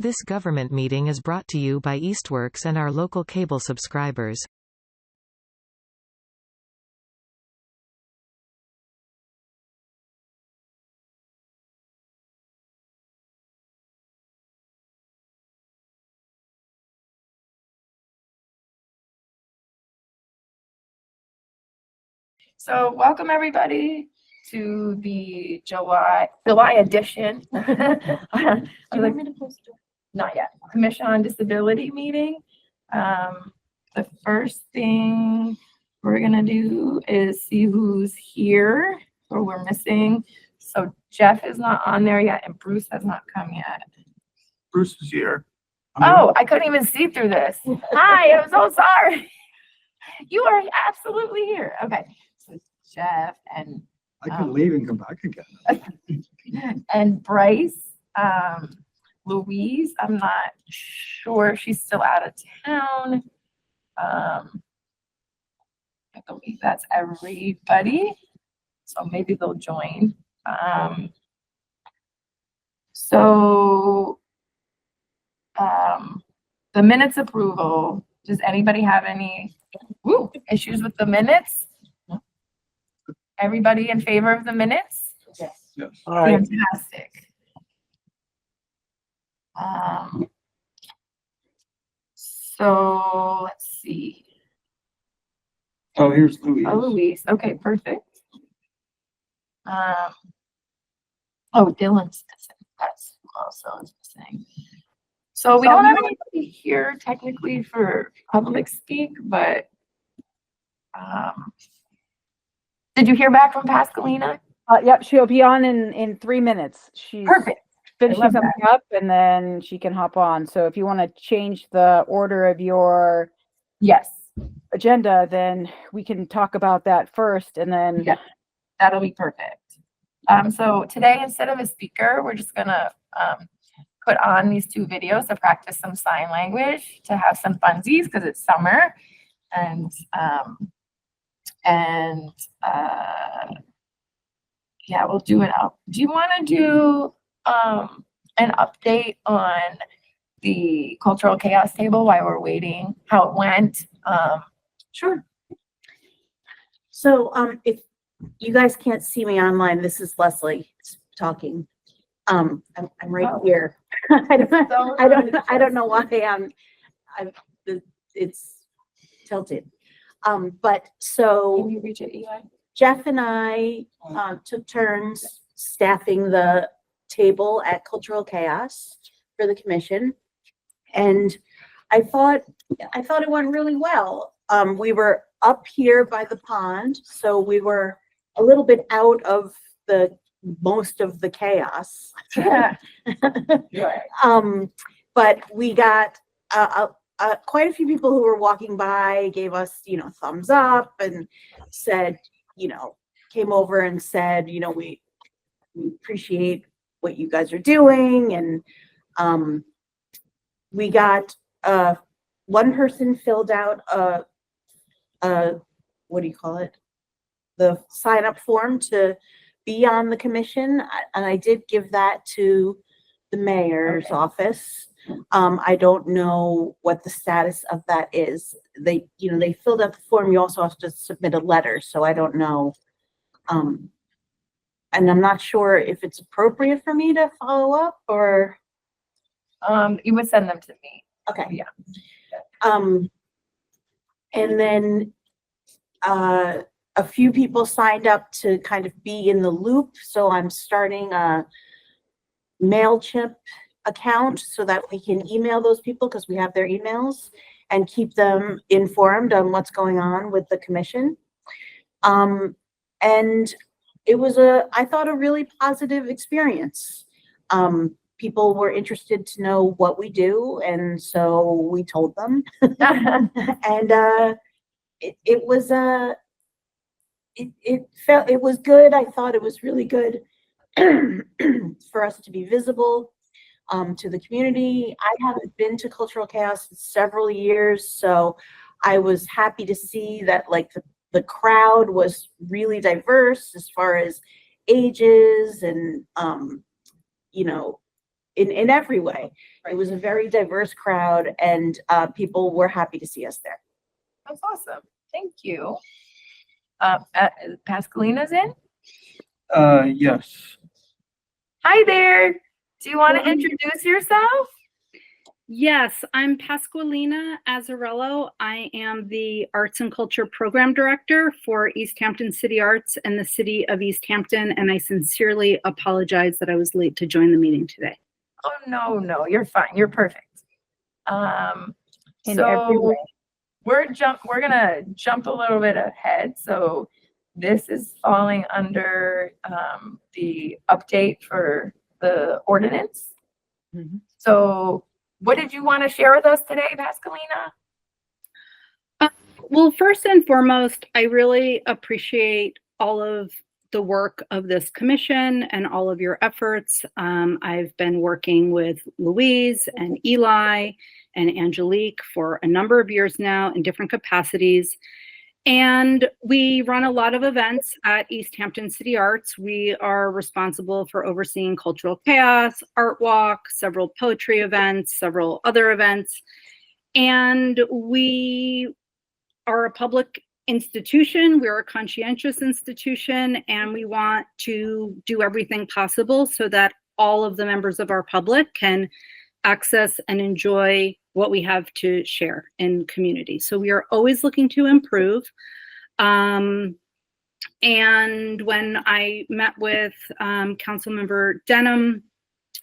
This government meeting is brought to you by Eastworks and our local cable subscribers. So welcome everybody to the July edition. Do you want me to post it? Not yet. Commission on Disability meeting. The first thing we're gonna do is see who's here, or we're missing. So Jeff is not on there yet, and Bruce has not come yet. Bruce is here. Oh, I couldn't even see through this. Hi, I'm so sorry. You are absolutely here. Okay. So Jeff and I can leave and come back again. and Bryce, Louise, I'm not sure if she's still out of town. I believe that's everybody. So maybe they'll join. The minutes approval. Does anybody have any issues with the minutes? Everybody in favor of the minutes? Yes. Yes. All right. Fantastic. So let's see. Oh, here's Louise. Oh, Louise. Okay, perfect. Oh, Dylan's missing. That's who also is missing. So we don't have anybody here technically for public speak, but did you hear back from Pascalina? Yep, she'll be on in 3 minutes. She's Perfect. finishing something up and then she can hop on. So if you want to change the order of your Yes. agenda, then we can talk about that first and then. Yeah, that'll be perfect. So today, instead of a speaker, we're just gonna put on these 2 videos to practice some sign language, to have some funsies because it's summer, and yeah, we'll do it out. Do you want to do an update on the cultural chaos table while we're waiting, how it went? Sure. So if you guys can't see me online, this is Leslie talking. I'm right here. I don't know why it's tilted. But so Can you reach it, Eli? Jeff and I took turns staffing the table at Cultural Chaos for the commission, and I thought it went really well. We were up here by the pond, so we were a little bit out of the most of the chaos. But we got quite a few people who were walking by, gave us, thumbs up and said, came over and said, we appreciate what you guys are doing. And we got one person filled out what do you call it? The sign up form to be on the commission. And I did give that to the mayor's office. I don't know what the status of that is. They filled out the form. You also have to submit a letter. So I don't know. And I'm not sure if it's appropriate for me to follow up or. You would send them to me. Okay. Yeah. And then a few people signed up to kind of be in the loop. So I'm starting a MailChimp account so that we can email those people because we have their emails and keep them informed on what's going on with the commission. And it was I thought a really positive experience. People were interested to know what we do, and so we told them. And it was good. I thought it was really good for us to be visible to the community. I haven't been to Cultural Chaos in several years, so I was happy to see that the crowd was really diverse as far as ages and in every way. It Right. was a very diverse crowd, and people were happy to see us there. That's awesome. Thank you. Pascalina's in? Yes. Hi there. Do you want to introduce yourself? Yes, I'm Pasqualina Azzarello. I am the Arts and Culture Program Director for Easthampton City Arts and the City of Easthampton, and I sincerely apologize that I was late to join the meeting today. Oh, no, you're fine. You're perfect. In every So way. we're gonna jump a little bit ahead. So this is falling under the update for the ordinance. Mhm. So what did you want to share with us today, Pascalina? Well, first and foremost, I really appreciate all of the work of this commission and all of your efforts. I've been working with Louise and Eli and Angelique for a number of years now in different capacities. And we run a lot of events at Easthampton City Arts. We are responsible for overseeing Cultural Chaos, Art Walk, several poetry events, several other events. And we are a public institution. We're a conscientious institution, and we want to do everything possible so that all of the members of our public can access and enjoy what we have to share in community. So we are always looking to improve. And when I met with Councilmember Denham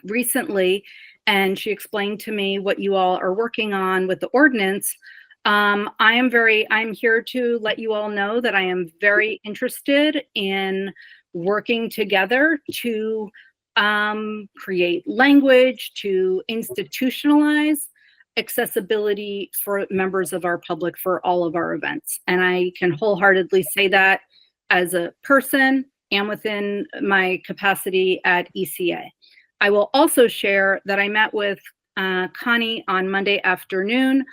recently, and she explained to me what you all are working on with the ordinance, I'm here to let you all know that I am very interested in working together to create language, to institutionalize accessibility for members of our public for all of our events. And I can wholeheartedly say that as a person and within my capacity at ECA. I will also share that I met with Connie on Monday afternoon,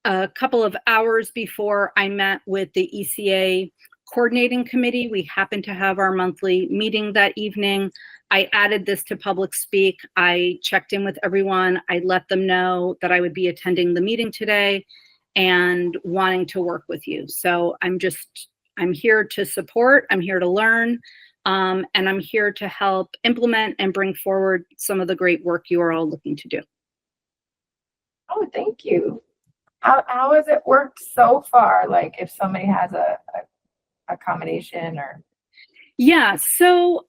a couple of hours before I met with the ECA coordinating committee. We happened to have our monthly meeting that evening. I added this to Public Speak. I checked in with everyone. I let them know that I would be attending the meeting today and wanting to work with you. So I'm here to support, I'm here to learn, and I'm here to help implement and bring forward some of the great work you are all looking to do. Oh, thank you. How has it worked so far? Like if somebody has a accommodation or. Yeah, so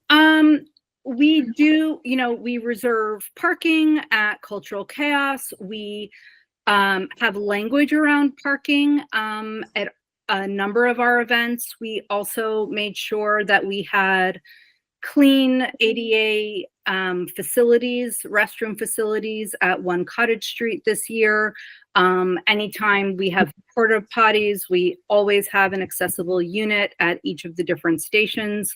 we do, we reserve parking at Cultural Chaos. We have language around parking at a number of our events. We also made sure that we had clean ADA facilities, restroom facilities at One Cottage Street this year. Anytime we have porta potties, we always have an accessible unit at each of the different stations.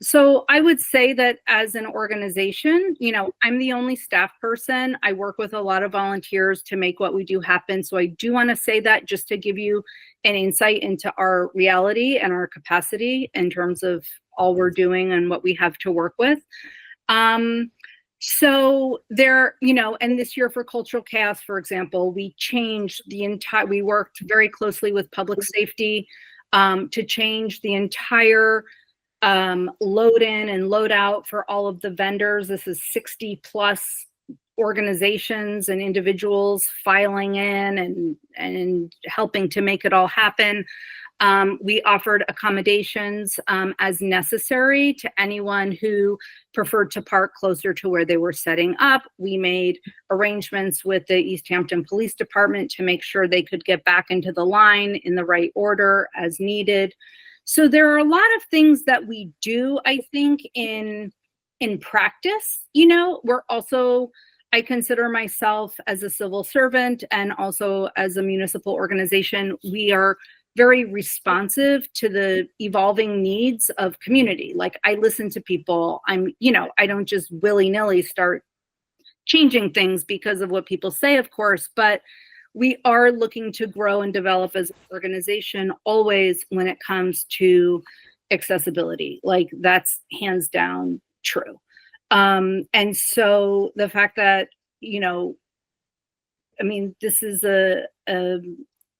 So I would say that as an organization, I'm the only staff person. I work with a lot of volunteers to make what we do happen. So I do want to say that just to give you an insight into our reality and our capacity in terms of all we're doing and what we have to work with. So there, and this year for Cultural Chaos, for example, we changed we worked very closely with public safety to change the entire load in and load out for all of the vendors. This is 60 plus organizations and individuals filing in and helping to make it all happen. We offered accommodations as necessary to anyone who preferred to park closer to where they were setting up. We made arrangements with the Easthampton Police Department to make sure they could get back into the line in the right order as needed. So there are a lot of things that we do, I think, in practice. We're also, I consider myself as a civil servant and also as a municipal organization, we are very responsive to the evolving needs of community. Like I listen to people. I don't just willy-nilly start changing things because of what people say, of course, but we are looking to grow and develop as an organization always when it comes to accessibility. Like that's hands down true. And so the fact that, I mean, this is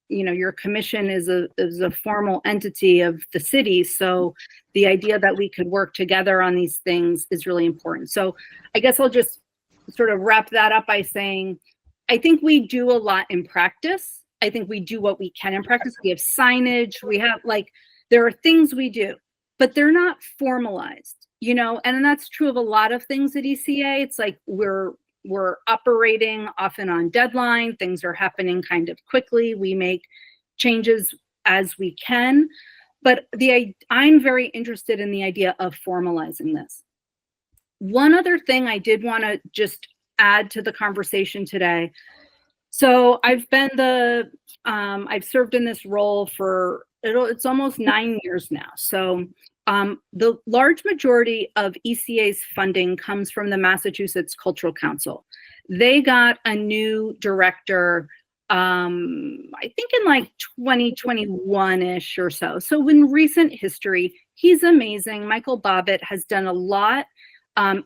your commission is a formal entity of the city. So the idea that we could work together on these things is really important. So I guess I'll just sort of wrap that up by saying, I think we do a lot in practice. I think we do what we can in practice. We have signage, we have there are things we do, but they're not formalized, and that's true of a lot of things at ECA. It's like we're operating often on deadline. Things are happening kind of quickly. We make changes as we can, but I'm very interested in the idea of formalizing this. One other thing I did want to just add to the conversation today. So I've served in this role for, it's almost 9 years now. So the large majority of ECA's funding comes from the Massachusetts Cultural Council. They got a new director, I think in 2021-ish or so. So in recent history, he's amazing. Michael Bobbitt has done a lot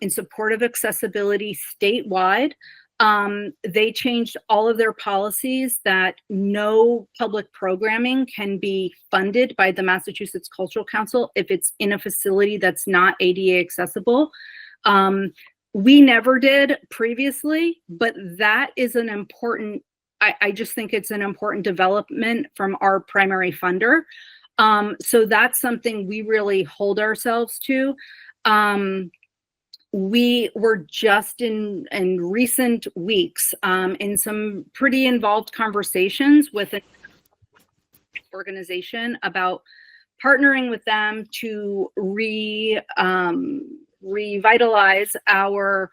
in support of accessibility statewide. They changed all of their policies that no public programming can be funded by the Massachusetts Cultural Council if it's in a facility that's not ADA accessible. We never did previously, but that is an important, I just think it's an important development from our primary funder. So that's something we really hold ourselves to. We were just in recent weeks in some pretty involved conversations with an organization about partnering with them to revitalize our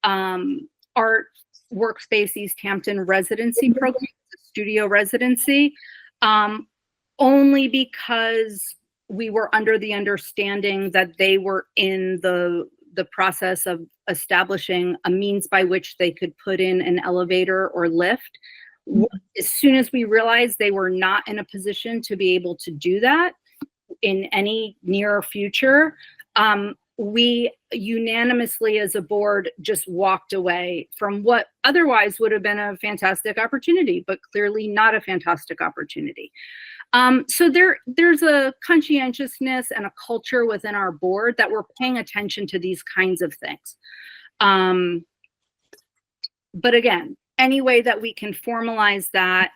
art workspace Easthampton residency program, studio residency, only because we were under the understanding that they were in the process of establishing a means by which they could put in an elevator or lift. As soon as we realized they were not in a position to be able to do that in any near future, we unanimously as a board just walked away from what otherwise would have been a fantastic opportunity, but clearly not a fantastic opportunity. So there's a conscientiousness and a culture within our board that we're paying attention to these kinds of things. But again, any way that we can formalize that,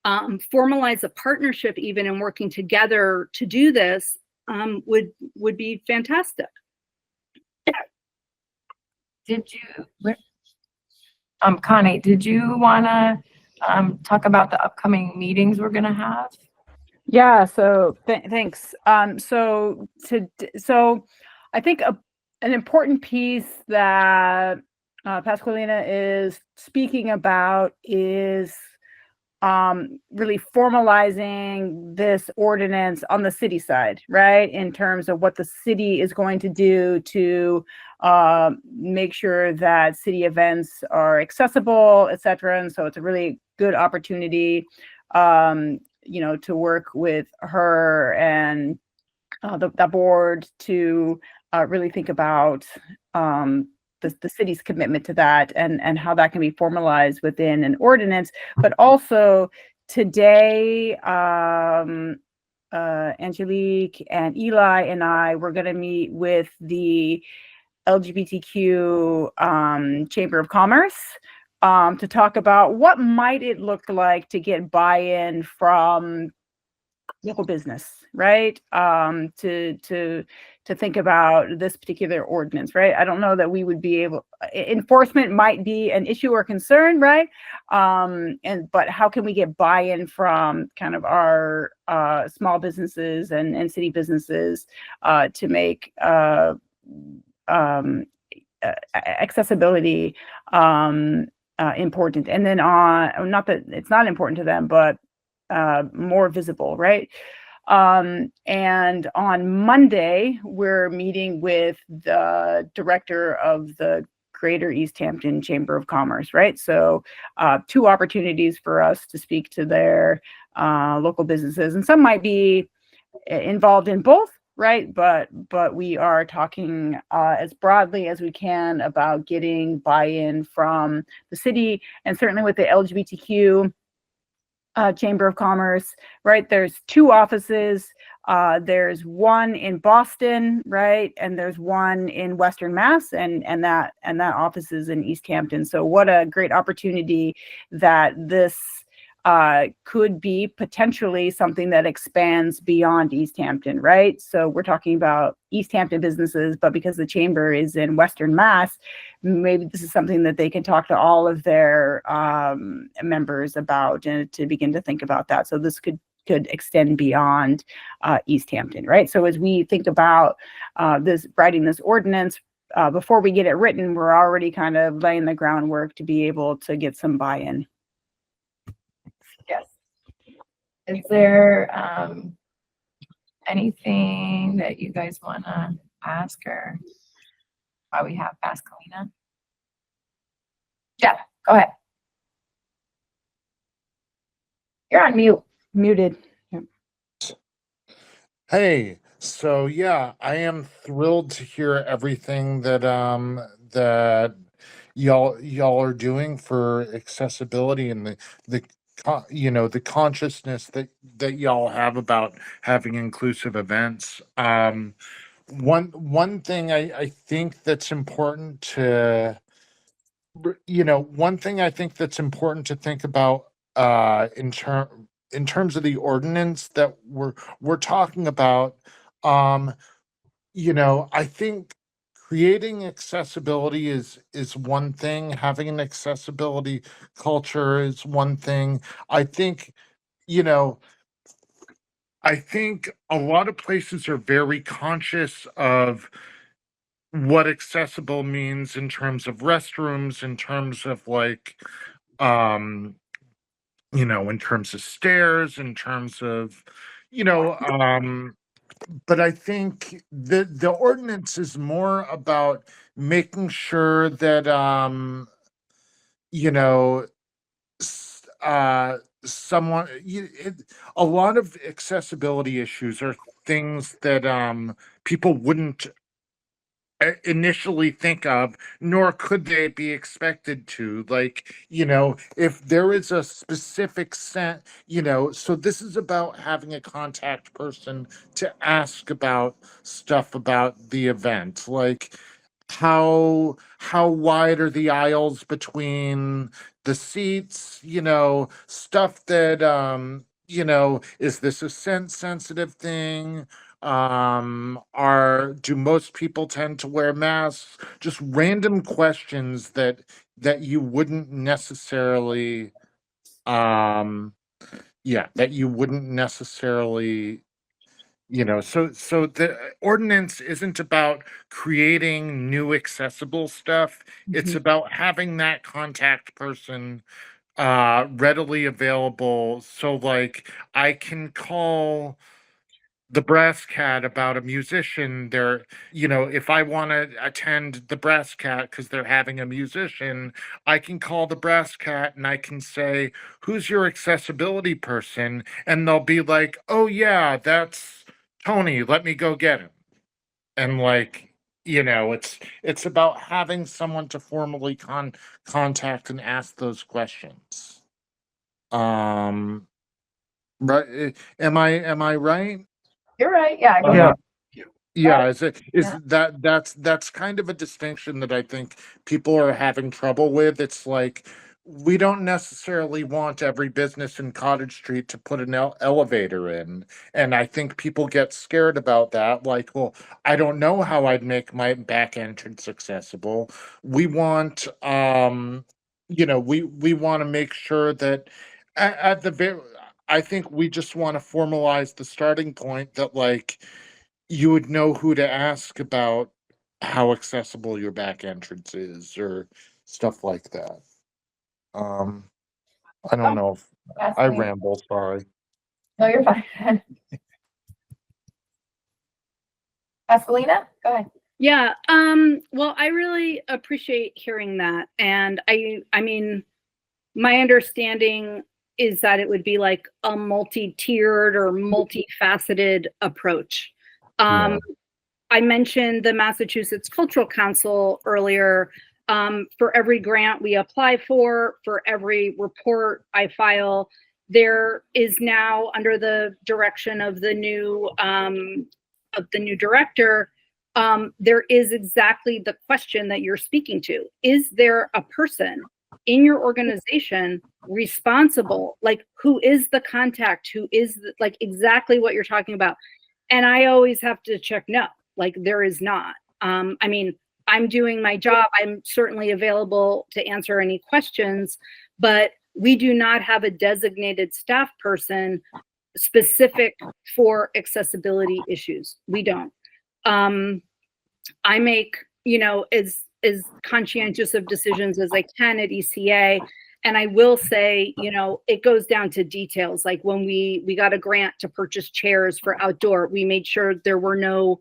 formalize a partnership even and working together to do this would be fantastic. Connie, did you want to talk about the upcoming meetings we're going to have? Yeah, so thanks. So I think an important piece that Pasqualina is speaking about is really formalizing this ordinance on the city side, right? In terms of what the city is going to do to make sure that city events are accessible, et cetera. And so it's a really good opportunity, to work with her and the board to really think about the city's commitment to that and how that can be formalized within an ordinance. But also today, Angelique and Eli and I were going to meet with the LGBTQ Chamber of Commerce to talk about what might it look like to get buy-in from local business, right? To think about this particular ordinance, right? I don't know that we would be able, enforcement might be an issue or concern, right? But how can we get buy-in from kind of our small businesses and city businesses to make accessibility important, and then not that it's not important to them, but more visible, right? And on Monday, we're meeting with the director of the Greater Easthampton Chamber of Commerce, right? So 2 opportunities for us to speak to their local businesses, and some might be involved in both, right? But we are talking as broadly as we can about getting buy-in from the city, and certainly with the LGBTQ Chamber of Commerce, right? There's 2 offices. There's one in Boston, right? And there's one in Western Mass, and that office is in Easthampton. So what a great opportunity that this could be potentially something that expands beyond Easthampton, right? So we're talking about Easthampton businesses, but because the chamber is in Western Mass, maybe this is something that they can talk to all of their members about, and to begin to think about that. So this could extend beyond Easthampton, right? So as we think about writing this ordinance, before we get it written, we're already kind of laying the groundwork to be able to get some buy-in. Yes. Is there anything that you guys want to ask, or while we have Pascalina? Jeff, go ahead. You're on mute. Muted. Hey, so yeah, I am thrilled to hear everything that that y'all are doing for accessibility, and the consciousness that y'all have about having inclusive events. One thing I think that's important to one thing I think that's important to think about in terms of the ordinance that we're talking about. um I think creating accessibility is one thing, having an accessibility culture is one thing. I think you know I think a lot of places are very conscious of what accessible means in terms of restrooms, in terms of like um in terms of stairs, in terms of you know but I think the ordinance is more about making sure that you know someone a lot of accessibility issues are things that people wouldn't initially think of, nor could they be expected to. Like, if there is a specific so this is about having a contact person to ask about stuff about the event. Like, how wide are the aisles between the seats, stuff that is this a sensitive thing? Are do most people tend to wear masks? Just random questions that you wouldn't necessarily that you wouldn't necessarily so the ordinance isn't about creating new accessible stuff. It's about having that contact person readily available, so like I can call the Brass Cat about a musician. If I want to attend the Brass Cat because they're having a musician, I can call the Brass Cat and I can say, "Who's your accessibility person?" And they'll be like, "Oh yeah, that's Tony. Let me go get him." And like, it's about having someone to formally contact and ask those questions. Um, right? Am I right? You're right. Yeah. Go Yeah. ahead. Yeah, is Yeah. that's kind of a distinction that I think people are having trouble with. It's like we don't necessarily want every business in Cottage Street to put an elevator in, and I think people get scared about that. Like, well, I don't know how I'd make my back entrance accessible. We want, we want to make sure that at the very, I think we just want to formalize the starting point that like you would know who to ask about how accessible your back entrance is or stuff like that. Um, I don't know if I Pascalina. ramble, sorry. No, you're fine. Pascalina, go ahead. Yeah, well, I really appreciate hearing that. And I mean, my understanding is that it would be like a multi-tiered or multifaceted approach. I mentioned the Massachusetts Cultural Council earlier. For every grant we apply for every report I file, there is now, under the direction of the new director, there is exactly the question that you're speaking to. Is there a person in your organization responsible? Like, who is the contact? Who is like exactly what you're talking about? And I always have to check no, like there is not. I mean, I'm doing my job. I'm certainly available to answer any questions, but we do not have a designated staff person specific for accessibility issues. We don't. I make, as conscientious of decisions as I can at ECA. And I will say, it goes down to details. Like when we got a grant to purchase chairs for outdoor, we made sure there were no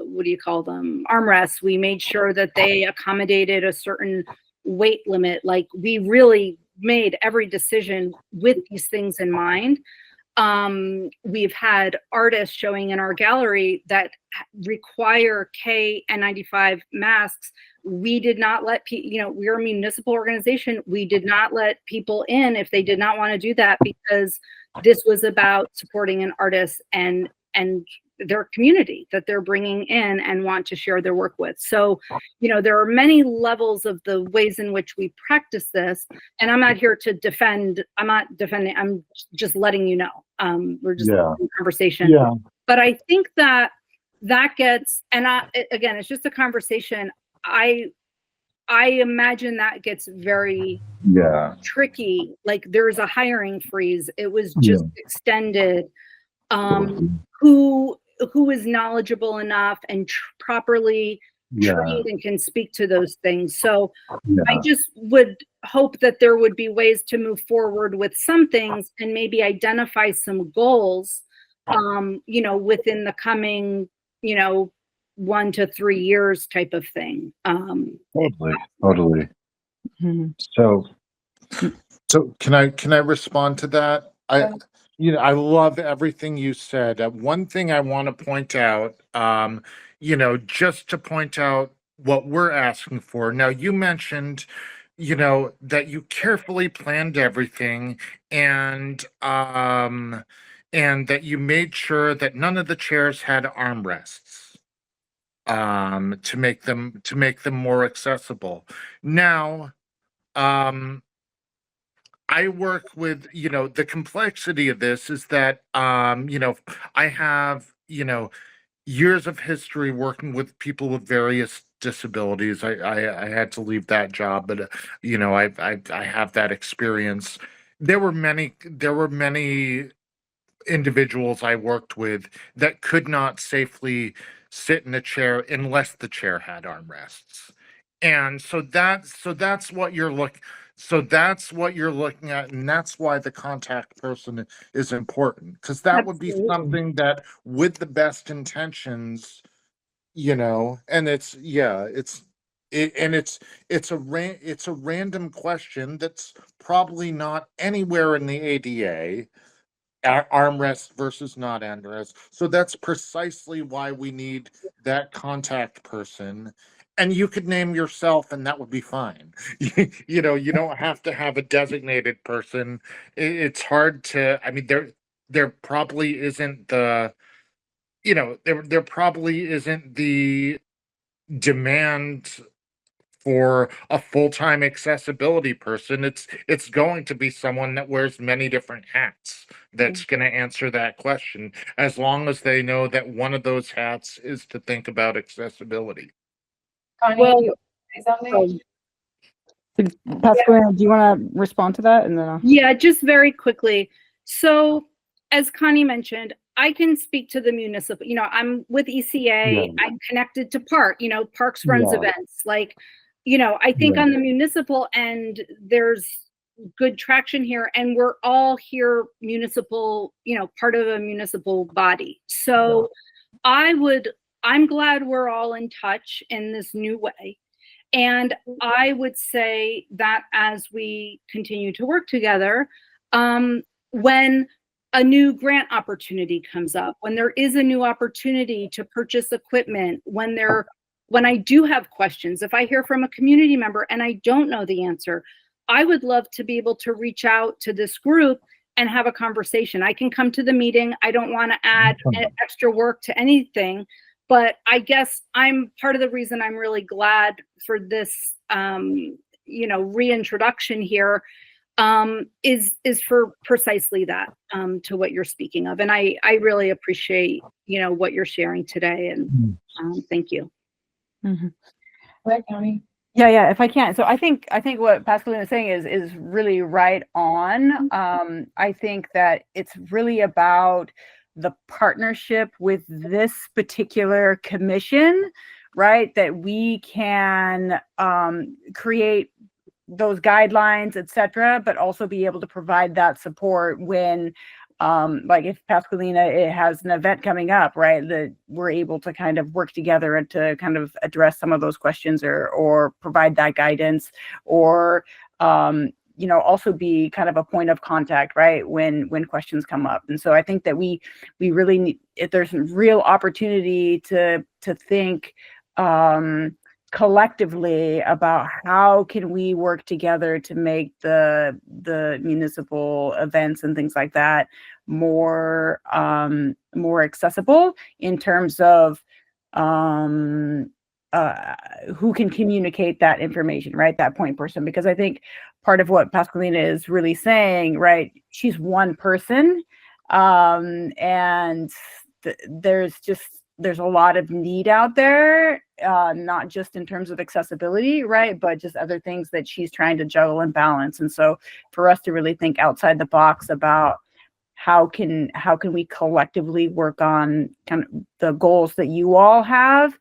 what do you call them? Armrests. We made sure that they accommodated a certain weight limit. Like we really made every decision with these things in mind. We've had artists showing in our gallery that require KN95 masks. We did not let people, we're a municipal organization. We did not let people in if they did not want to do that, because this was about supporting an artist and their community that they're bringing in and want to share their work with. So, there are many levels of the ways in which we practice this. And I'm not here to defend. I'm not defending. I'm just letting you know. We're just having a conversation. Yeah. But I think that gets, and again, it's just a conversation. I imagine that gets very tricky. Like there's a hiring freeze. It was just extended. Who is knowledgeable enough and properly trained and can speak to those things. So I just would hope that there would be ways to move forward with some things and maybe identify some goals, within the coming, 1 to 3 years type of thing. Totally. So can I respond to that? I love everything you said. One thing I want to point out, just to point out what we're asking for. Now, you mentioned, that you carefully planned everything and that you made sure that none of the chairs had armrests, to make them more accessible. Now, I work with, the complexity of this is that, I have, years of history working with people with various disabilities. I had to leave that job, but, I have that experience. There were many individuals I worked with that could not safely sit in a chair unless the chair had armrests. And so that's what you're looking at, and that's why the contact person is important, because that would be something that, with the best intentions, and it's a random question that's probably not anywhere in the ADA. Armrest versus not armrest. So that's precisely why we need that contact person. And you could name yourself and that would be fine. You don't have to have a designated person. It's hard to, I mean, there probably isn't the, there probably isn't the demand for a full-time accessibility person. It's going to be someone that wears many different hats that's going to answer that question, as long as they know that one of those hats is to think about accessibility. Connie, Well, you say something? Pasquale, do you want to respond to that? And then Yeah, just very quickly. So as Connie mentioned, I can speak to the municipal, I'm with ECA, I'm connected to Parks runs events. Like, I think on the municipal end, there's good traction here, and we're all here municipal, part of a municipal body. So I'm glad we're all in touch in this new way. And I would say that as we continue to work together, when a new grant opportunity comes up, when there is a new opportunity to purchase equipment, when I do have questions, if I hear from a community member and I don't know the answer, I would love to be able to reach out to this group and have a conversation. I can come to the meeting. I don't want to add extra work to anything, but I guess I'm part of the reason I'm really glad for this, reintroduction here, is for precisely that, to what you're speaking of. And I really appreciate, what you're sharing today, and thank you. Mhm. What county? Yeah, if I can. So I think what Pascaline is saying is really right on. I think that it's really about the partnership with this particular commission, right? That we can create those guidelines, et cetera, but also be able to provide that support when like if Pascaline it has an event coming up, right, that we're able to kind of work together and to kind of address some of those questions or provide that guidance, or also be kind of a point of contact, right, when questions come up. And so I think that we really need, if there's real opportunity to think collectively about how can we work together to make the municipal events and things like that more accessible in terms of who can communicate that information, right? That point person, because I think part of what Pascalina is really saying, right? She's one person, and there's a lot of need out there, not just in terms of accessibility, right? But just other things that she's trying to juggle and balance. And so for us to really think outside the box about how can we collectively work on kind of the goals that you all have,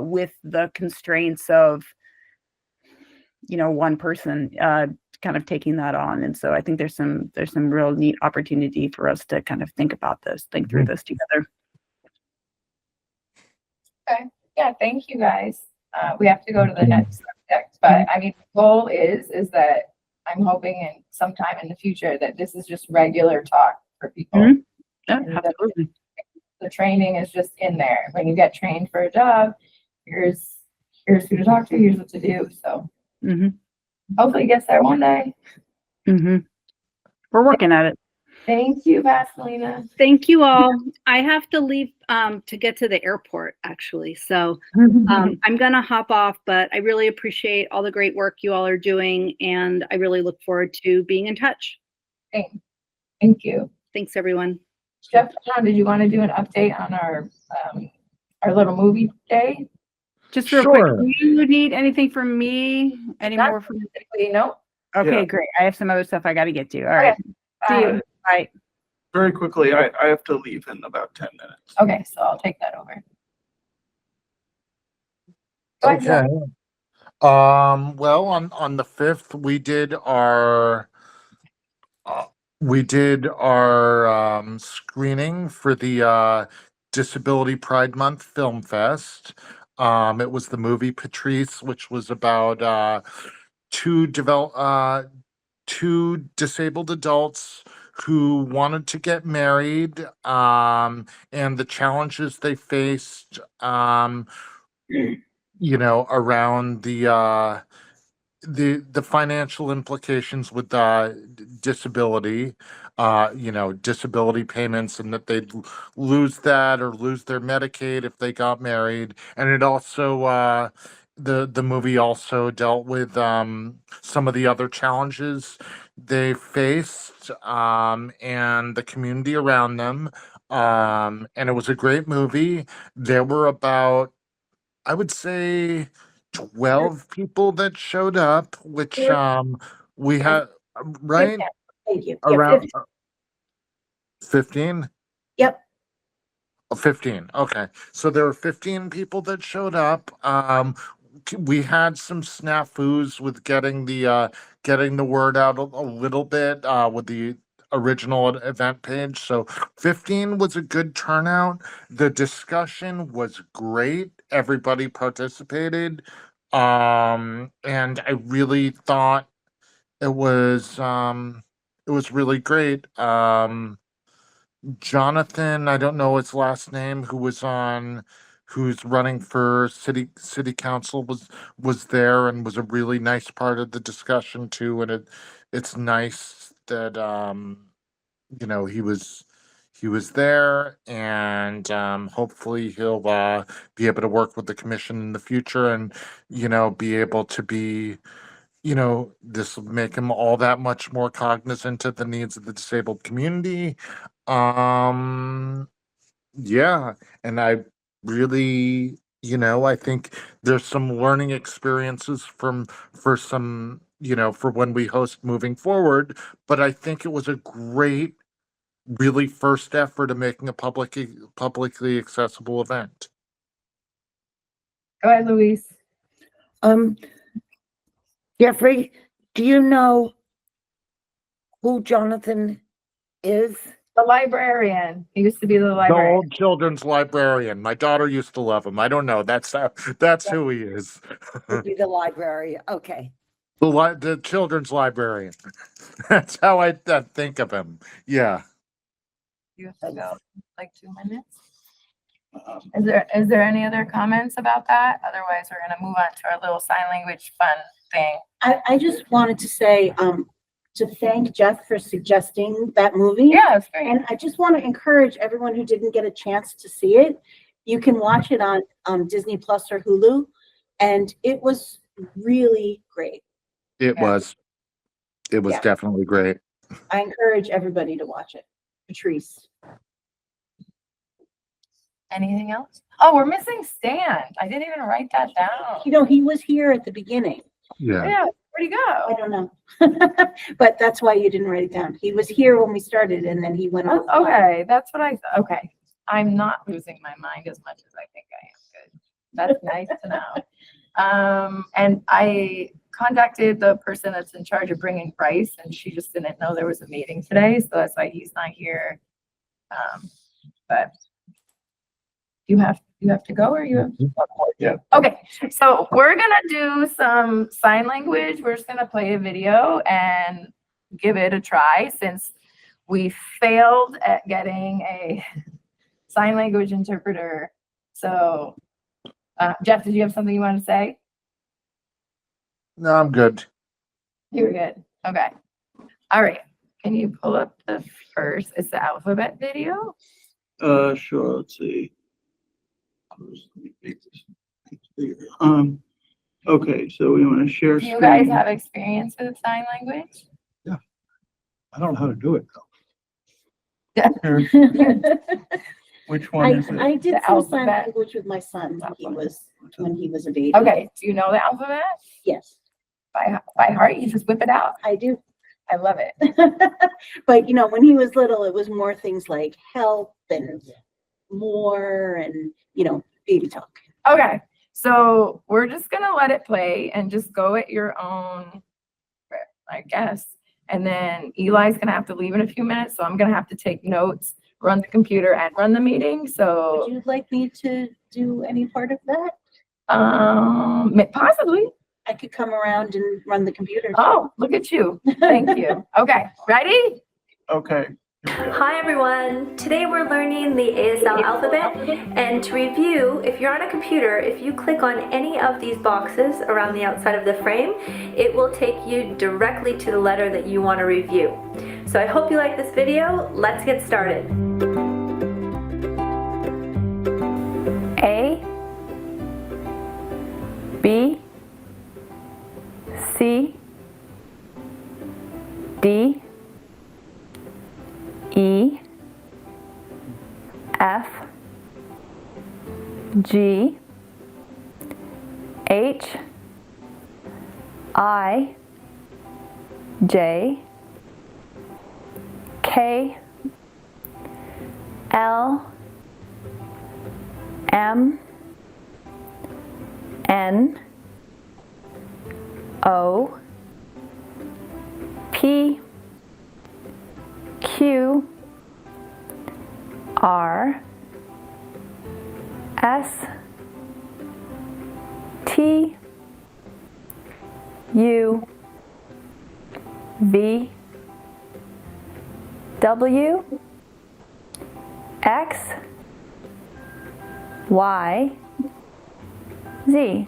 with the constraints of, one person, kind of taking that on. And so I think there's some real neat opportunity for us to kind of think through this together. Okay. Yeah, thank you guys. We have to go to the next subject, but I mean, the goal is that I'm hoping in sometime in the future that this is just regular talk for people. Mhm. Yeah, And absolutely. the training is just in there. When you get trained for a job, here's who to talk to, here's what to do. So hopefully it gets there one day. We're working at it. Thank you, Vaselina. Thank you all. I have to leave to get to the airport, actually. So I'm going to hop off, but I really appreciate all the great work you all are doing, and I really look forward to being in touch. Thank you. Thanks, everyone. Jeff, John, did you want to do an update on our little movie day? Just real quick, do you need anything from me? Any Not more from specifically, no. Okay, Yeah. great. I have some other stuff I got to get to. All right. See you. Bye. Very quickly, I have to leave in about 10 minutes. Okay, so I'll take that over. Go ahead, Jeff. Okay. Well, on the 5th, we did our screening for the Disability Pride Month Film Fest. It was the movie Patrice, which was about two disabled adults who wanted to get married, and the challenges they faced, around the financial implications with disability, disability payments, and that they'd lose that or lose their Medicaid if they got married. And it also the movie also dealt with some of the other challenges they faced, and the community around them. And it was a great movie. There were about, I would say, 12 people that showed up, which we had, right? Thank you. Around 15? Yep. 15. Okay. So there were 15 people that showed up. We had some snafus with getting the word out a little bit with the original event page. So 15 was a good turnout. The discussion was great. Everybody participated. And I really thought it was really great. Jonathan, I don't know his last name, who's running for city council was there and was a really nice part of the discussion too. And it's nice that he was there, and hopefully he'll be able to work with the commission in the future, and be able to be, this will make him all that much more cognizant of the needs of the disabled community. um yeah, and I really, I think there's some learning experiences for some, for when we host moving forward. But I think it was a great, really first effort of making a publicly accessible event. Go ahead, Louise. Um, Jeffrey, do you know who Jonathan is? The librarian. He used to be the The librarian. old children's librarian. My daughter used to love him. I don't know. That's who he is. Would be the library. Okay. The children's librarian. That's how I think of him. Yeah. You have to go like 2 minutes. Is there any other comments about that? Otherwise, we're gonna move on to our little sign language fun thing. I just wanted to say, to thank Jeff for suggesting that movie. Yeah, it's great. And I just want to encourage everyone who didn't get a chance to see it. You can watch it on Disney Plus or Hulu, and it was really great. It was Yeah. definitely great. I encourage everybody to watch it. Patrice. Anything else? Oh, we're missing Stan. I didn't even write that down. You know, he was here at the beginning. Yeah. Yeah, where'd he I go? don't know. But that's why you didn't write it down. He was here when we started and then he went off. Oh, okay, that's what okay. I'm not losing my mind as much as I think I am. Good. That's nice to know. And I contacted the person that's in charge of bringing Bryce, and she just didn't know there was a meeting today, so that's why he's not here. But you have to go, or you have? Yeah. Okay, so we're gonna do some sign language. We're just gonna play a video and give it a try since we failed at getting a sign language interpreter. So, Jeff, did you have something you want to say? No, I'm good. You're good. Okay. All right. Can you pull up the first? It's the alphabet video. Sure, let's see. Okay, so we want to share Do you guys screen. have experience with sign language? I don't know how to do it Yeah. Which one is it? I did The some sign alphabet. language with my son when he was a baby. Okay. Do you know the alphabet Yes, by heart? You just whip it out. I do. I love it. But you know, when he was little, it was more things like help and more and, baby talk. Okay. So we're just gonna let it play and just go at your own, I guess. And then Eli's gonna have to leave in a few minutes, so I'm gonna have to take notes, run the computer, and run the meeting. So Would you like me to do any part of that? possibly. I could come around and run the computer. Oh, look at you. Thank you. Okay, ready? Okay. Hi everyone! Today we're learning the ASL alphabet, and to review, if you're on a computer, if you click on any of these boxes around the outside of the frame, it will take you directly to the letter that you want to review. So I hope you like this video. Let's get started. A, B, C, D, E, F, G, H, I, J, K, L, M, N, O, P, Q, R, S, T, U, V, W, X, Y, Z.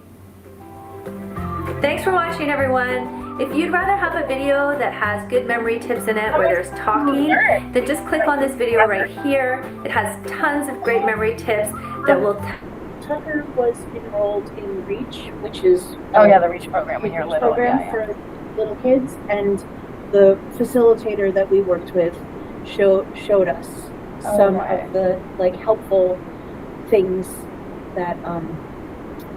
Thanks for watching, everyone. If you'd rather have a video that has good memory tips in it where there's talking, then just click on this video right here. It has tons of great memory tips that will Tucker was enrolled in REACH, which is Oh yeah, the REACH program when you're REACH little. program Yeah, for little kids, and the facilitator that we worked with showed us some Okay. of the like helpful things that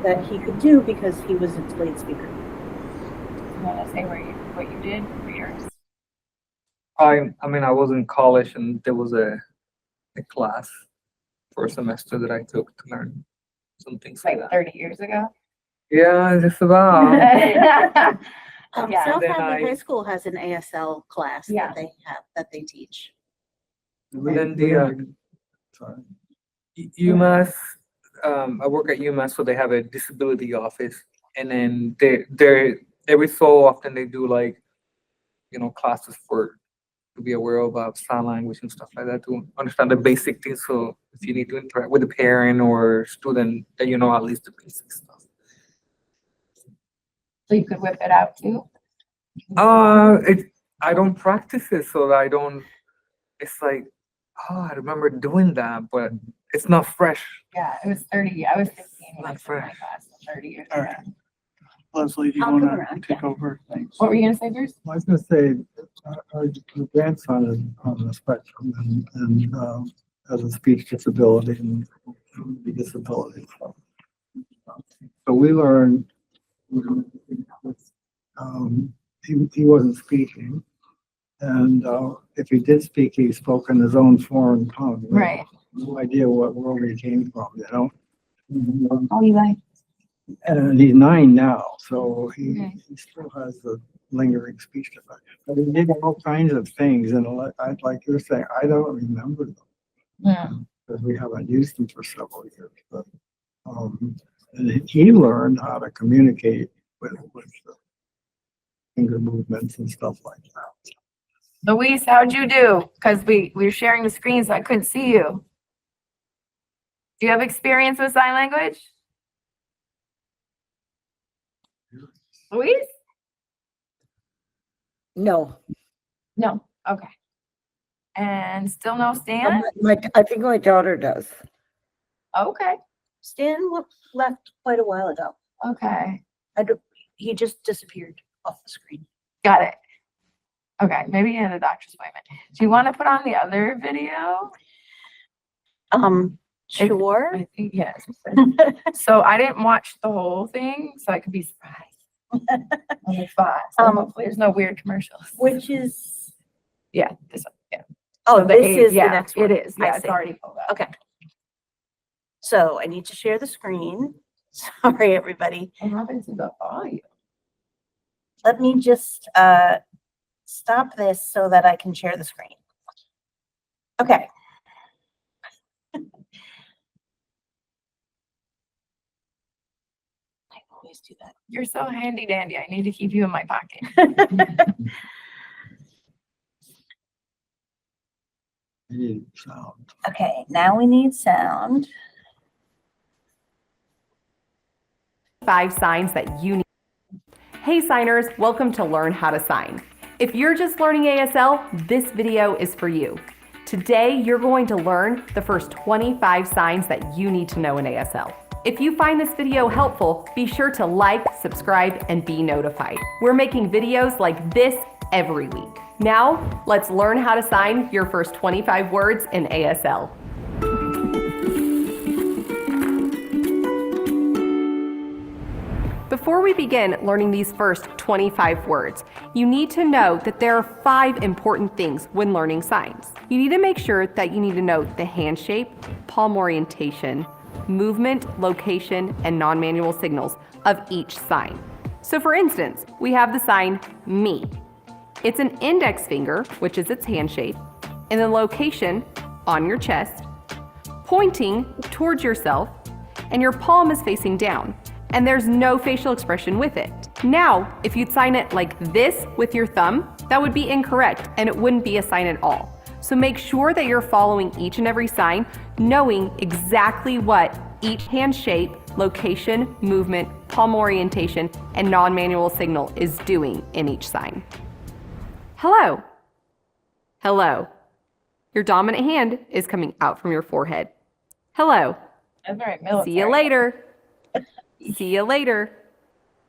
that he could do because he was a delayed speaker. You want to say what you did for yours? I mean, I was in college and there was a class for a semester that I took to learn some things like Like that. 30 years ago? Yeah, just about. Yeah. South Then Hadley I- High School has an ASL class Yeah. that they teach. But then the Sorry. UMass, I work at UMass, so they have a disability office, and then they every so often they do like, classes to be aware of sign language and stuff like that to understand the basic things. So if you need to interact with a parent or student, that you know at least the basic stuff. So you could whip it out too? I don't practice it, so I don't. It's like, oh, I remember doing that, but it's not fresh. Yeah, it was 30. I was 15 when I Not took my fresh. class, 30 years All ago. right. Leslie, do you I'll come want around, to take over? Thanks. What were you gonna say, Bruce? I was gonna say, our grandson is on the spectrum and has a speech disability and disability. So we learned, he wasn't speaking. And if he did speak, he spoke in his own foreign tongue. We had Right. No idea what world he came from, Oh, Eli. And he's 9 now, so he Okay. still has the lingering speech defect. But he did all kinds of things, and like you're saying, I don't remember them Yeah. because we haven't used them for several years. But and he learned how to communicate with the finger movements and stuff like that. Luis, how'd you do? Because we were sharing the screen, so I couldn't see you. Do you have experience with sign language? Luis? No, No. Okay. And still no Stan? I think my daughter does. Okay. Stan left quite a while ago. Okay. He just disappeared off the screen. Got it. Okay. Maybe he had a doctor's appointment. Do you want to put on the other video? Sure. I think yes. So I didn't watch the whole thing, so I could be surprised. On the spot. So hopefully there's no weird commercials. Which is, Yeah, this one. Yeah. oh, So this age- is the yeah, next one. It is. I Yeah, it's see. already pulled up. Okay. So I need to share the screen. Sorry, everybody. What happened to the volume? Let me just stop this so that I can share the screen. Okay. I always do that. You're so handy dandy. I need to keep you in my pocket. He didn't sound. Okay, now we need sound. 5 signs that you need. Hey signers, welcome to Learn How to Sign. If you're just learning ASL, this video is for you. Today, you're going to learn the first 25 signs that you need to know in ASL. If you find this video helpful, be sure to like, subscribe, and be notified. We're making videos like this every week. Now, let's learn how to sign your first 25 words in ASL. Before we begin learning these first 25 words, you need to know that there are 5 important things when learning signs. You need to make sure that you need to know the hand shape, palm orientation, movement, location, and non-manual signals of each sign. So for instance, we have the sign me. It's an index finger, which is its hand shape, and the location on your chest, pointing towards yourself, and your palm is facing down, and there's no facial expression with it. Now, if you'd sign it like this with your thumb, that would be incorrect, and it wouldn't be a sign at all. So make sure that you're following each and every sign, knowing exactly what each hand shape, location, movement, palm orientation, and non-manual signal is doing in each sign. Hello. Hello. Your dominant hand is coming out from your forehead. Hello. I'm very military. See you later. See you later.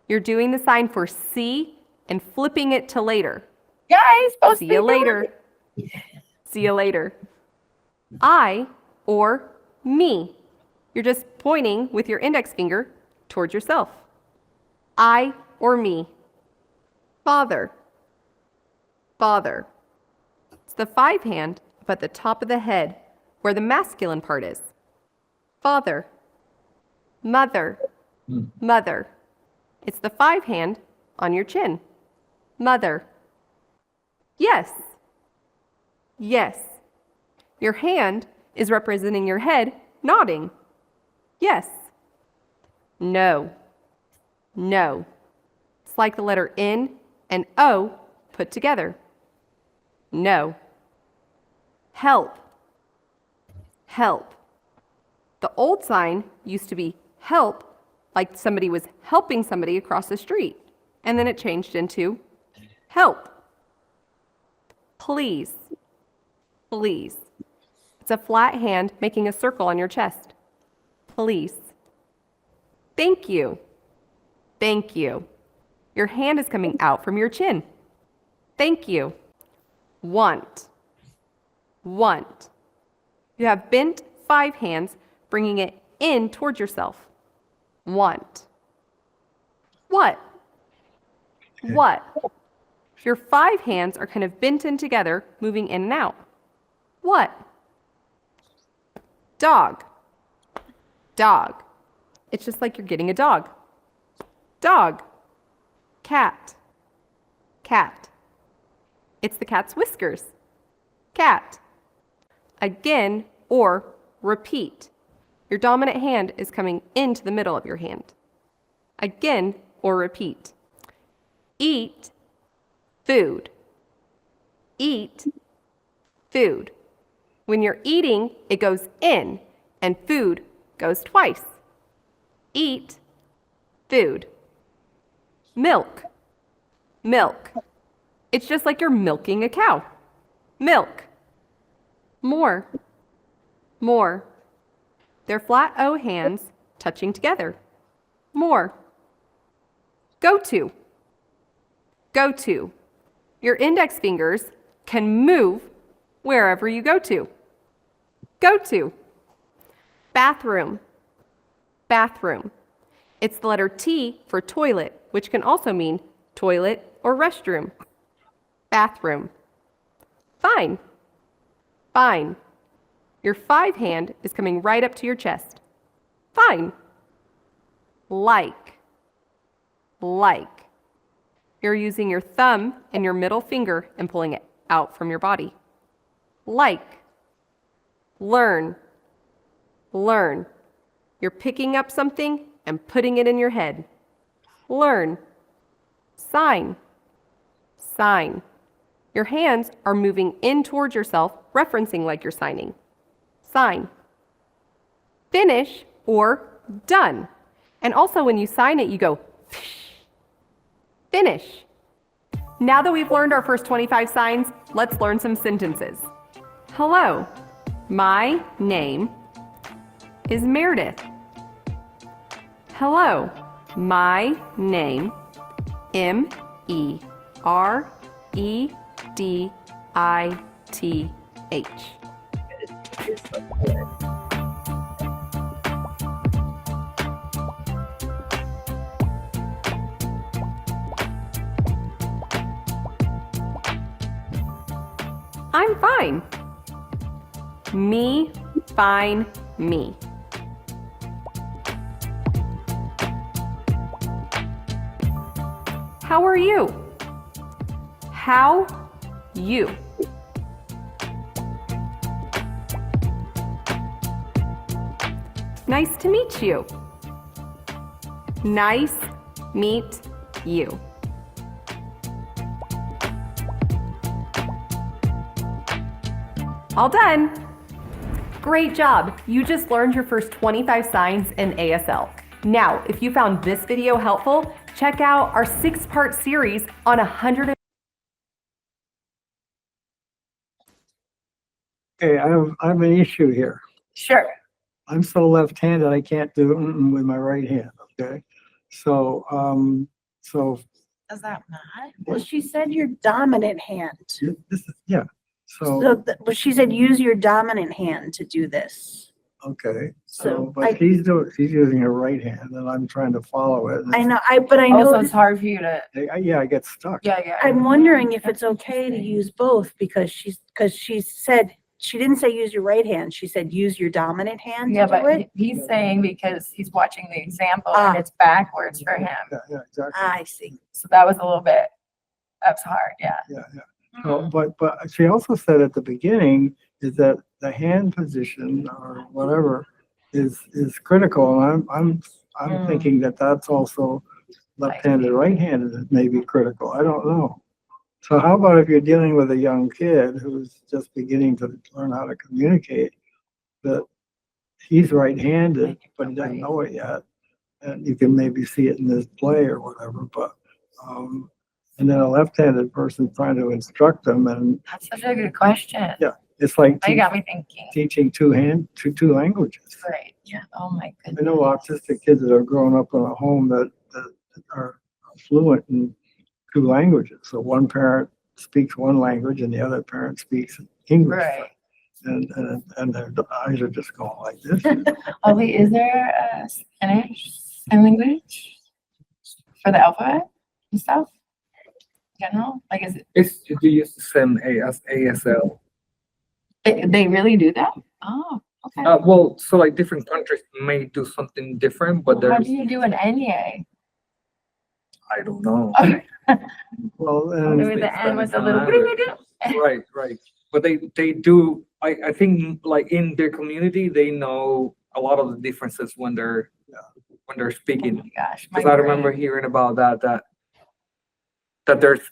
You're doing the sign for see and flipping it to later. Guys, supposed See to be you later. See you later. I or me. You're just pointing with your index finger towards yourself. I or me. Father. Father. It's the 5 hand up at the top of the head where the masculine part is. Father. Mother. Mother. It's the 5 hand on your chin. Mother. Yes. Yes. Your hand is representing your head nodding. Yes. No. No. It's like the letter N and O put together. No. Help. Help. The old sign used to be help, like somebody was helping somebody across the street. And then it changed into help. Please. Please. It's a flat hand making a circle on your chest. Please. Thank you. Thank you. Your hand is coming out from your chin. Thank you. Want. Want. You have bent 5 hands, bringing it in towards yourself. Want. What? What? Your 5 hands are kind of bent in together, moving in and out. What? Dog. Dog. It's just like you're getting a dog. Dog. Cat. Cat. It's the cat's whiskers. Cat. Again, or repeat. Your dominant hand is coming into the middle of your hand. Again, or repeat. Eat food. Eat food. When you're eating, it goes in, and food goes twice. Eat food. Milk. Milk. It's just like you're milking a cow. Milk. More. More. They're flat O hands touching together. More. Go to. Go to. Your index fingers can move wherever you go to. Go to. Bathroom. Bathroom. It's the letter T for toilet, which can also mean toilet or restroom. Bathroom. Fine. Fine. Your 5 hand is coming right up to your chest. Fine. Like. Like. You're using your thumb and your middle finger and pulling it out from your body. Like. Learn. Learn. You're picking up something and putting it in your head. Learn. Sign. Sign. Your hands are moving in towards yourself, referencing like you're signing. Sign. Finish or done. And also when you sign it, you go finish. Now that we've learned our first 25 signs, let's learn some sentences. Hello, my name is Meredith. Hello, my name, Meredith. I'm fine. Me, fine, me. How are you? How you? Nice to meet you. Nice meet you. All done. Great job. You just learned your first 25 signs in ASL. Now, if you found this video helpful, check out our 6-part series on 100. Okay, I have an issue here. Sure. I'm so left-handed, I can't do with my right hand, okay? So, Does that not? Well, she said your dominant hand. this is, yeah, But she said use your dominant hand to do this. okay. So So, but she's using her right hand and I'm trying to follow it. I know, but I know, Also, it's hard for you to, Yeah, I get stuck. yeah. I'm wondering if it's okay to use both because she said, she didn't say use your right hand. She said use your dominant hand Yeah, to do but it. he's saying because he's watching the example Ah. and it's backwards for him. Yeah, exactly. I see. So that was a little bit, that's hard, yeah. Yeah. So, but she also said at the beginning is that the hand position or whatever is critical. And I'm thinking that that's also left-handed, right-handed is maybe critical. I don't know. So how about if you're dealing with a young kid who's just beginning to learn how to communicate, that he's right-handed, but he doesn't know it yet. And you can maybe see it in this play or whatever, but, and then a left-handed person trying to instruct them, and That's such a good question. Yeah. it's like You got me thinking. teaching two languages. Right, yeah, oh my I goodness. know autistic kids that are growing up in a home that are fluent in 2 languages. So one parent speaks one language and the other parent speaks English. Right. And their eyes are just going like this. Oh, wait, is there a Spanish sign language for the alphabet and stuff? General, like is it, They use the same as ASL. they really do that? Oh, okay. Well, so like different countries may do something different, but How there's, do you do an NEA? I don't know. Well, Maybe and the N was a Spanish little, what do we do? Right. But they do, I think like in their community, they know a lot of the differences when they're Oh speaking. my gosh. my Because I remember brain. hearing about that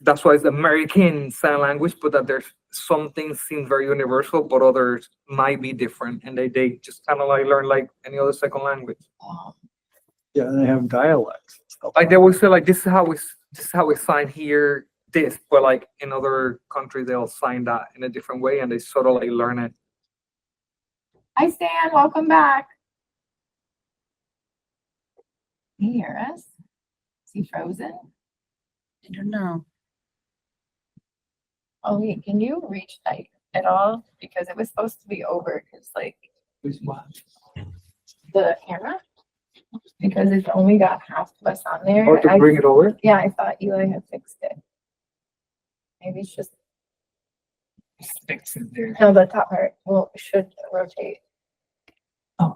that's why it's American Sign Language, but that there's some things seem very universal, but others might be different, and they just kind of like learn like any other second language. Oh, yeah, and they have dialects. and stuff Like they always say like this is how we sign here, this, but like in other countries they'll sign that in a different way, and they sort of like learn it. Hi Stan, welcome back. Can you hear us? Is he frozen? I don't know. Oh wait, can you reach like at all? Because it was supposed to be over, because like the camera, because it's only got half of us on there. Or to bring it over. Yeah, I thought Eli had fixed it. Maybe it's just, Fix it there. no, the top part, well, it should rotate. Oh,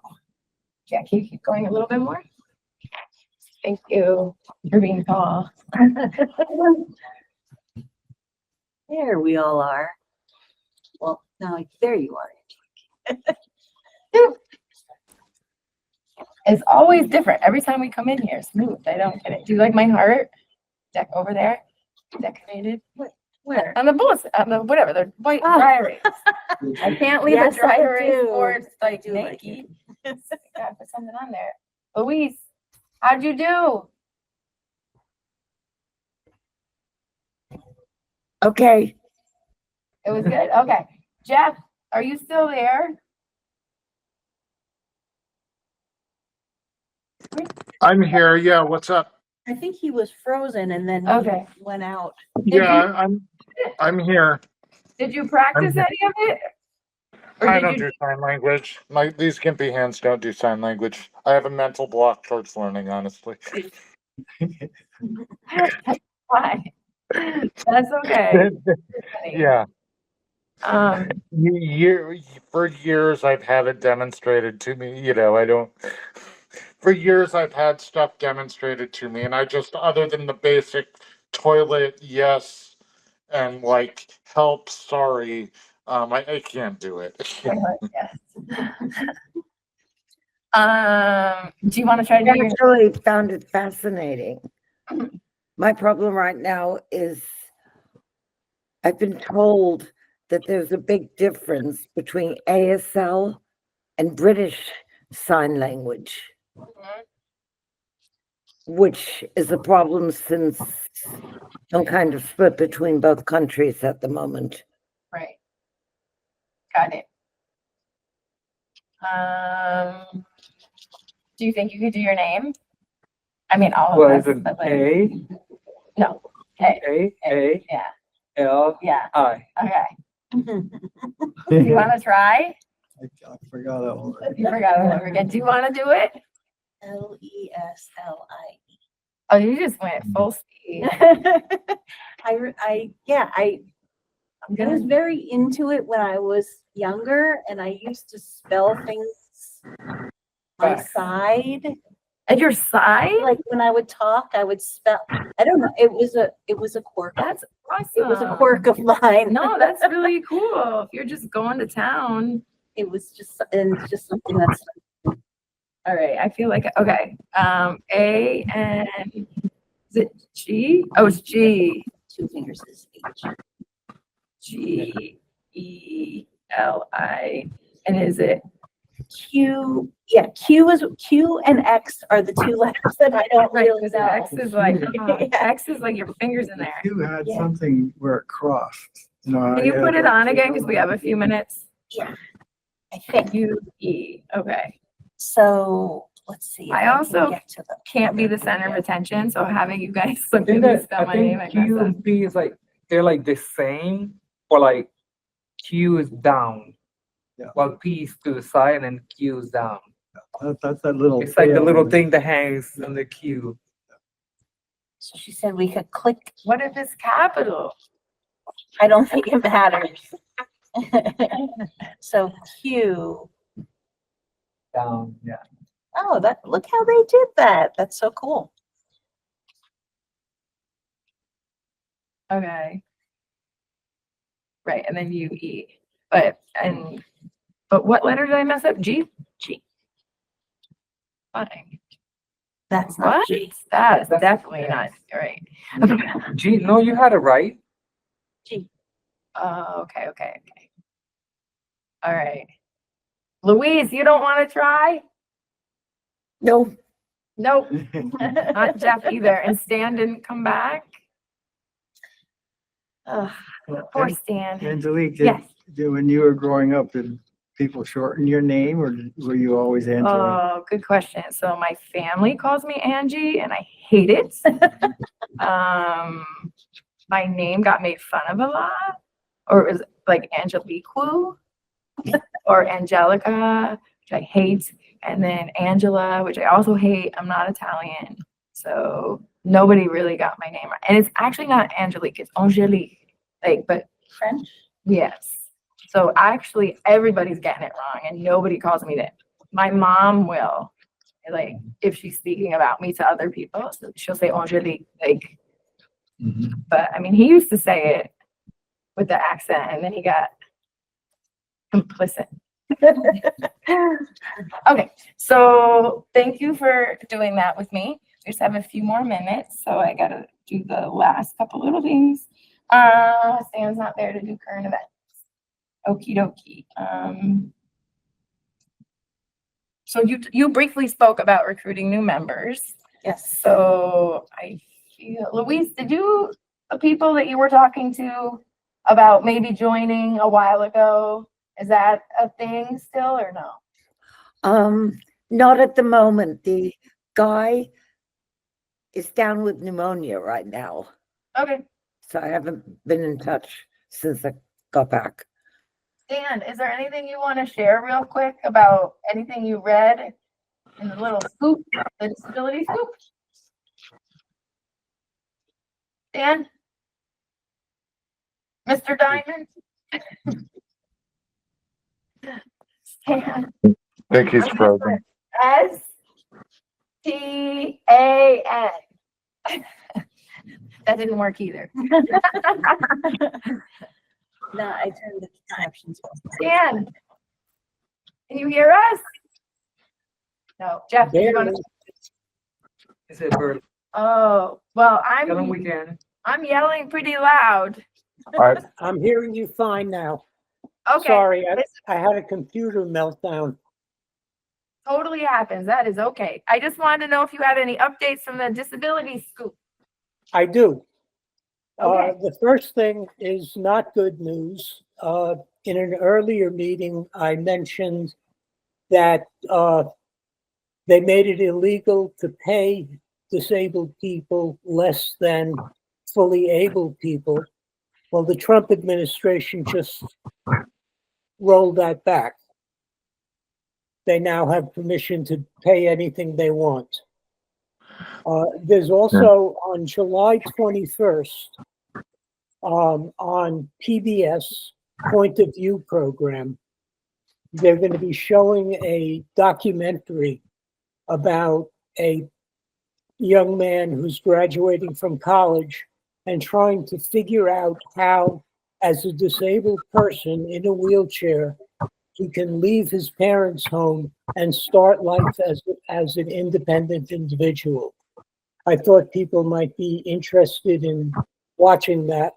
yeah, can you keep going a little bit more? Thank you for being tall. There we all are. Well, now there you are. It's always different. Every time we come in here, smooth. I don't get it. Do you like my heart? Deck over there, decorated. Where? On the bullets, on the whatever, the white Oh. dry erase. I can't leave Yes, a dry I erase do. or it's like do like Nike. Gotta put something on there. Louise, how'd you do? Okay, It was good. Okay. Jeff, are you still there? I'm here. Yeah, what's up? I think he was frozen and then Okay. he went out. Yeah, I'm here. Did you practice here. any of it? Or I did don't you- do sign language. These gimpy hands don't do sign language. I have a mental block towards learning, honestly. Why? That's okay. Yeah. Um, For years I've had it demonstrated to me, for years I've had stuff demonstrated to me, and I just, other than the basic toilet, yes, and like help, sorry, I can't do it. yes. Do you want to try to I do your, actually found it fascinating. My problem right now is I've been told that there's a big difference between ASL and British Sign Language, which is a problem since some kind of split between both countries at the moment. Right. Got it. Do you think you could do your name? I mean, all Well, of is us, it but like, A, no. Hey, A, yeah, L, yeah. I? Okay. Do you want to try? I forgot that one. You forgot all over again. Do you want to do it? Lesli. Oh, you just went full speed. I was very into it when I was younger, and I used to spell things my side. At your side? Like when I would talk, I would spell. I don't know. It was a quirk. That's awesome. It was a quirk of mine. No, that's really cool. If you're just going to town. It was just something that's. All right. I feel like, okay. A and is it G? Oh, it's G. 2 fingers is H. G-E-L-I. And is it? Q. Yeah, Q and X are the 2 letters that I don't Right, really because know. X is like, Yeah. X is like your fingers in there. You had Yeah. something where it crossed. Can you put it on again? Because we have a few minutes. Yeah, I think. U-E. Okay. So let's see. if I can also get to the can't be the center of attention, so having you guys look I think at me that, spell I my name, think I mess Q up. and P is like, they're like the same, or like Q is down. Yeah. While P is to the side and Q is down. That's that little. It's like the tail little on it. thing that hangs on the Q. So she said we could click. What if it's capital? I don't think it matters. So Q. Down, yeah. Oh, look how they did that. That's so cool. Okay. Right, and then U-E. But what letter did I mess up? G? G. Fine. That's not What? G. That is That's- definitely not right. G, no, you had it right. G. Oh, okay. All right. Louise, you don't want to try? No, Nope, not Jeff either. And Stan didn't come back? Ugh, poor Stan. Angelique, Yes. when you were growing up, did people shorten your name or were you always Angelique? Oh, good question. So my family calls me Angie and I hate it. My name got made fun of a lot, or it was like Angelique or Angelica, which I hate. And then Angela, which I also hate. I'm not Italian. So nobody really got my name right. And it's actually not Angelique, it's Angelique. But French. yes. So actually everybody's getting it wrong and nobody calls me that. My mom will, like, if she's speaking about me to other people, so she'll say Angelique, but I mean, he used to say it with the accent and then he got complicit. Okay, so thank you for doing that with me. We just have a few more minutes, so I gotta do the last couple little things. Stan's not there to do current events. Okie dokie. So you briefly spoke about recruiting new members. Yes. So I feel, Louise, did you, the people that you were talking to about maybe joining a while ago, is that a thing still or no? not at the moment. The guy is down with pneumonia right now, Okay. so I haven't been in touch since I got back. Dan, is there anything you want to share real quick about anything you read in the little scoop, the disability scoop? Dan? Mr. Diamond? Stan? I think he's frozen. S-T-A-N. That didn't work either. No, I turned the captions off. Dan? Can you hear us? No, Jeff, do you want to? Is it bird? Oh, well, Tell them I'm we can. yelling pretty loud. I'm hearing you fine now. Okay. Sorry, This I had a computer meltdown. totally happens. That is okay. I just wanted to know if you had any updates from the disability scoop. I do. Okay. The first thing is not good news. In an earlier meeting, I mentioned that they made it illegal to pay disabled people less than fully able people. Well, the Trump administration just rolled that back. They now have permission to pay anything they want. There's also on July 21st, on PBS Point of View program, they're going to be showing a documentary about a young man who's graduating from college and trying to figure out how, as a disabled person in a wheelchair, he can leave his parents' home and start life as an independent individual. I thought people might be interested in watching that,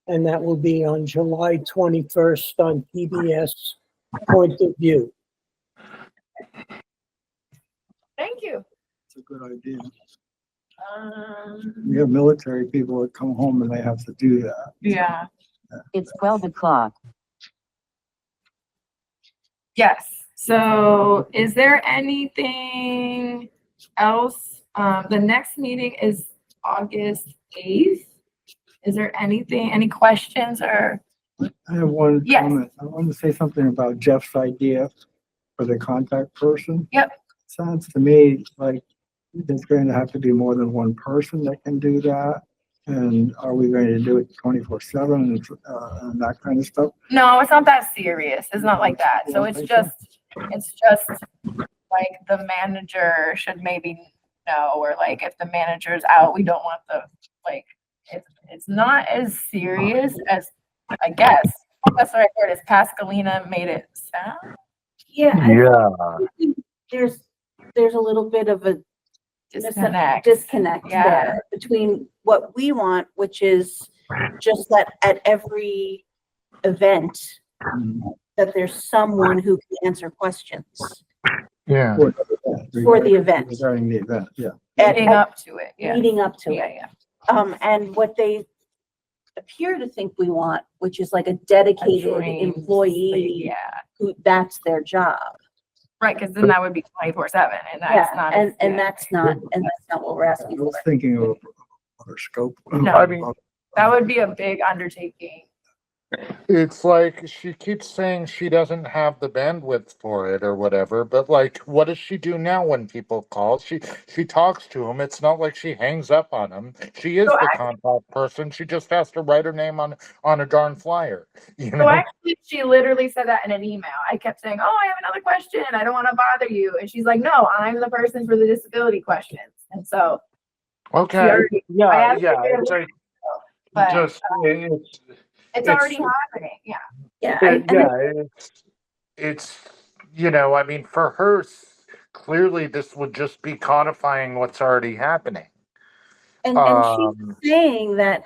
and that will be on July 21st on PBS Point of View. Thank you. It's a good idea. We have military people that come home and they have to do that. Yeah. It's 12 o'clock. Yes. So is there anything else? The next meeting is August 8th. Is there anything, any questions or? I have one Yes. comment. I want to say something about Jeff's idea for the contact person. Yep. Sounds to me like there's going to have to be more than one person that can do that. And are we going to do it 24/7 and that kind of stuff? No, it's not that serious. It's not like that. So it's just like the manager should maybe know, or like if the manager's out, we don't want the, like, it's not as serious as, I guess. That's what I heard, is Pascalina made it sound. Yeah. I think there's a little bit of a Disconnect. disconnect Yeah. there between what we want, which is just that at every event, that there's someone who can answer questions Yeah. for the event, Regarding the event, yeah. Leading up to it. Yeah. leading up to Yeah. it. Yeah. And what they appear to think we want, which is like a dedicated Trained, employee Yeah. who that's their job. Right. Cause then that would be 24/7 and that's Yeah, not. and that's not what we're I asking for. was thinking of other scope. No. I mean, That would be a big undertaking. it's like she keeps saying she doesn't have the bandwidth for it or whatever, but like, what does she do now when people call? She talks to them. It's not like she hangs up on them. She is So the contact person. She just has to write her name on a darn flyer. You So know? actually, she literally said that in an email. I kept saying, "Oh, I have another question. I don't want to bother you." And she's like, "No, I'm the person for the disability questions." And so, Okay. I Yeah. asked Yeah. her to It's like but just it's already happening. Yeah. Yeah, it's I mean, for her, clearly this would just be codifying what's already happening. and Um, she's saying that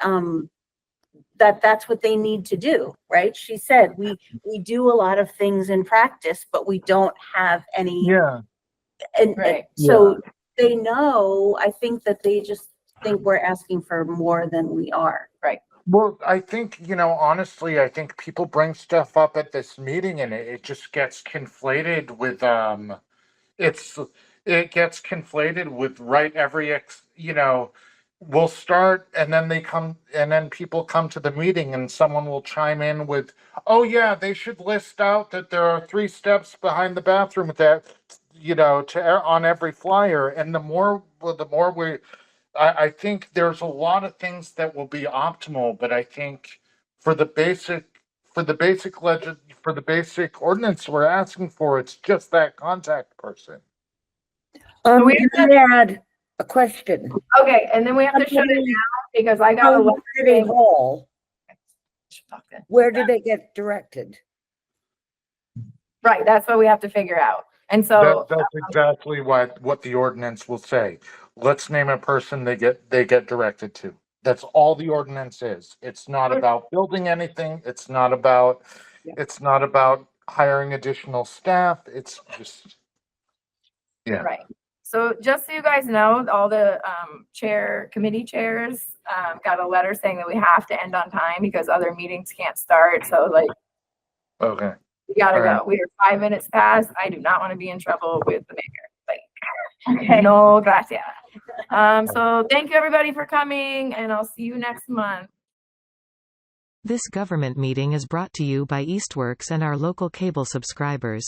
that's what they need to do, right? She said we do a lot of things in practice, but we don't have any. yeah. And Right. so they know. I think that they just think we're asking for more than we are. Right. Well, I think, honestly, I think people bring stuff up at this meeting and it just gets conflated with, it gets conflated with we'll start and then people come to the meeting and someone will chime in with, oh yeah, they should list out that there are 3 steps behind the bathroom that, on every flyer. And the more I think there's a lot of things that will be optimal, but I think for the basic ordinance we're asking for, it's just that contact person. we Can I add a question? Okay. And then we have to shut it down because I got a Home lot City Hall, where do they get directed? Right. That's what we have to figure out. And so That's exactly what the ordinance will say. Let's name a person they get directed to. That's all the ordinance is. It's not about building anything. It's not about hiring additional staff. It's just, yeah. Right. So just so you guys know, all the committee chairs got a letter saying that we have to end on time because other meetings can't start. So like, Okay. we gotta All right. go. We are 5 minutes past. I do not want to be in trouble with the mayor. Like, Okay. no, gracias. So thank you everybody for coming, and I'll see you next month. This government meeting is brought to you by Eastworks and our local cable subscribers.